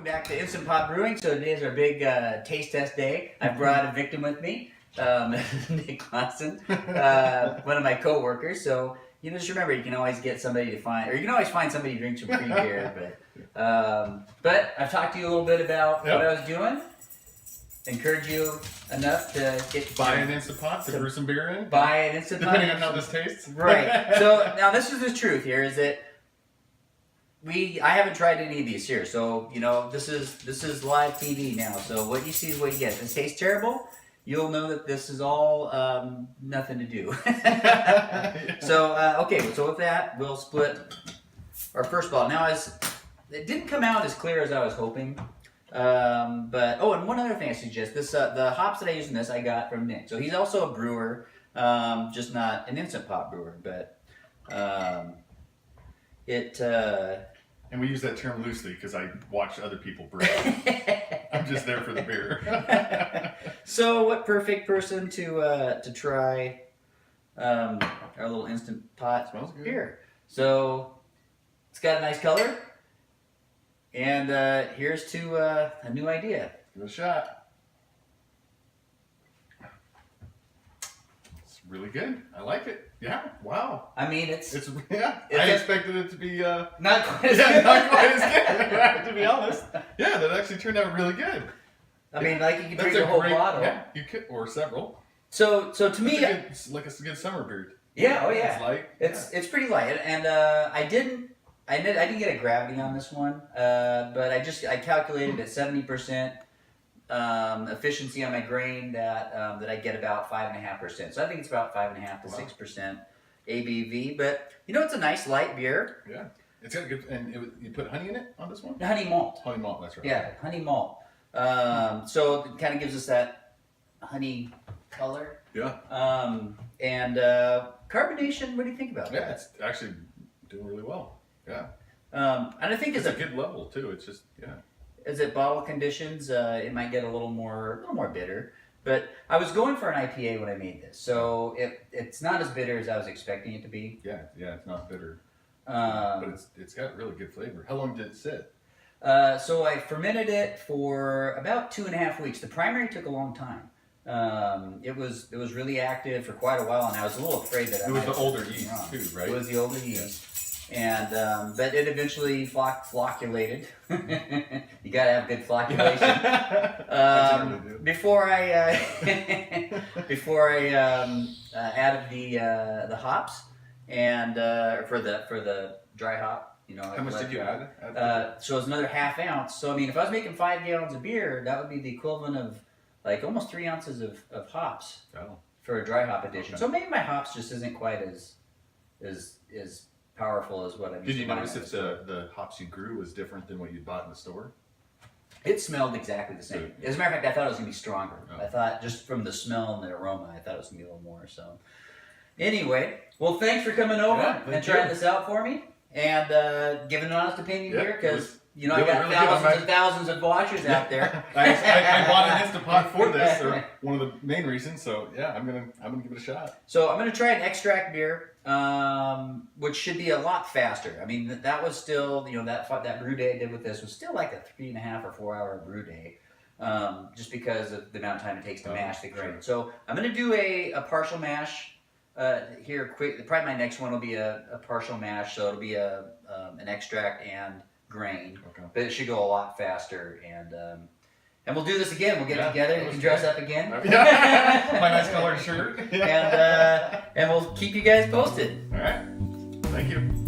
welcome back to Instant Pot Brewing. So today is our big taste test day. I brought a victim with me, Nick Clausen, one of my co-workers. So just remember, you can always get somebody to find, or you can always find somebody to drink some free beer. But I've talked to you a little bit about what I was doing. Encourage you enough to buy an Instant Pot to brew some beer in. Buy an Instant Pot, depending on how this tastes. Right. So now this is the truth here: is that I haven't tried any of these here. So this is live TV now. So what you see is what you get. If it tastes terrible, you'll know that this is all nothing to do. So okay. So with that, we'll split our first bottle. Now, it didn't come out as clear as I was hoping. And one other thing I suggest, the hops that I use in this I got from Nick. So he's also a brewer, just not an Instant Pot brewer, but and we use that term loosely because I watch other people brew. I'm just there for the beer. So what perfect person to try our little Instant Pot beer. So it's got a nice color. And here's to a new idea. Give it a shot. It's really good. I like it. Yeah. Wow. I mean, it's I expected it to be not quite as good. not quite as good. To be honest. Yeah, that actually turned out really good. I mean, like you can drink a whole bottle. Yeah, you could, or several. So to me, it's like a good summer beer. Yeah. Oh yeah. It's light. It's pretty light, and I didn't get a gravity on this one, but I calculated at 70% efficiency on my grain that I get about 5.5%. So I think it's about 5.5 to 6% ABV. But it's a nice light beer. Yeah, it's got good. And you put honey in it on this one. Honey malt. Honey malt. That's right. Yeah, honey malt. So it kind of gives us that honey color. Yeah. And carbonation. What do you think about that? Yeah, it's actually doing really well. Yeah. And I think it's a good level too. It's just as it bottle conditions, it might get a little more bitter. But I was going for an IPA when I made this, so it's not as bitter as I was expecting it to be. Yeah, it's not bitter. But it's got really good flavor. How long did it sit? So I fermented it for about 2.5 weeks. The primary took a long time. It was really active for quite a while, and I was a little afraid that it was the older yeast too, right? It was the older yeast. Yeah. And but it eventually flocculated. You gotta have good flocculation. Before I added the hops and for the dry hop, How much did you add? So it was another 1/2 ounce. So I mean, if I was making 5 gallons of beer, that would be the equivalent of like almost 3 ounces of hops for a dry hop addition. Okay. So maybe my hops just isn't quite as powerful as what I. Did you notice if the hops you grew was different than what you bought in the store? It smelled exactly the same. As a matter of fact, I thought it was gonna be stronger. I thought just from the smell and the aroma, I thought it was gonna be a little more. So anyway, well, thanks for coming over and trying this out for me and giving an honest opinion here because. I got really thousands and thousands of watchers out there. I bought an Instant Pot for this, or one of the main reasons. So yeah, I'm gonna give it a shot. So I'm gonna try an extract beer, which should be a lot faster. I mean, that was still that brew day I did with this was still like a 3.5 or 4 hour brew day, just because of the amount of time it takes to mash the grain. Sure. So I'm gonna do a partial mash here quick. Probably my next one will be a partial mash, so it'll be an extract and grain, but it should go a lot faster, and we'll do this again. We'll get together. You can dress up again. My nice colored shirt, and we'll keep you guys posted. All right. Thank you.